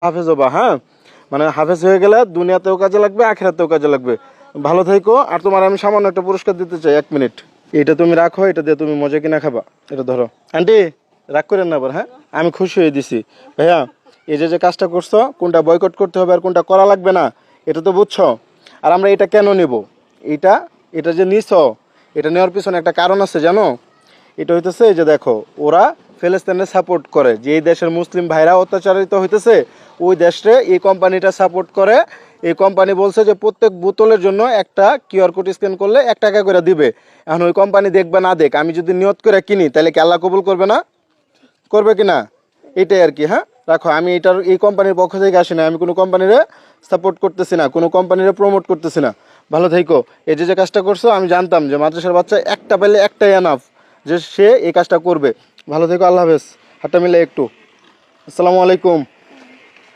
হাফেজ হবা, হ্যাঁ? মানে হাফেজ হয়ে গেলে দুনিয়াতেও কাজে লাগবে, আখিরাতেও কাজে লাগবে। ভালো থেকো। আর তোমার আমি সামান্য একটা পুরস্কার দিতে চাই, 1 মিনিট। এটা তুমি রাখো, এটা দিয়ে তুমি মজা কিনা খাবা। এটা ধরো আন্টি, রাগ করেন না আবার, হ্যাঁ? আমি খুশি হয়ে দিছি ভাইয়া। এই যে যে কাজটা করছো, কোনটা বয়কট করতে হবে আর কোনটা করা লাগবে না, এটা তো বুঝছো। আর আমরা এটা কেন নেব, এটা এটা যে নিছো, এটা নেওয়ার পিছনে একটা কারণ আছে জানো। এটা হইতেছে এই যে দেখো, ওরা ফিলিস্তিনে সাপোর্ট করে, যে এই দেশের মুসলিম ভাইরা অত্যাচারিত হইতেছে, ওই দেশে এই কোম্পানিটা সাপোর্ট করে। এই কোম্পানি বলছে যে প্রত্যেক বোতলের জন্য একটা কিউআর কোড স্ক্যান করলে 1 টাকা করে দিবে। এখন ওই কোম্পানি দেখবে না দেখ, আমি যদি নিয়ত করে কিনি তাহলে কি আল্লাহ কবুল করবে না? করবে কি না? এটাই আর কি। হ্যাঁ, রাখো। আমি এই কোম্পানির পক্ষ থেকে আসি না, আমি কোনো কোম্পানিরে সাপোর্ট করতেছি না, কোনো কোম্পানিরে প্রমোট করতেছি না। ভালো থেকো। এই যে যে কাজটা করছো, আমি জানতাম যে মাদ্রাসার বাচ্চা একটা পেলে একটাই এনাফ, যে সে এই কাজটা করবে। ভালো থেকো, আল্লাহ হাফেজ। হাতটা মিলে একটু। আসসালামু আলাইকুম।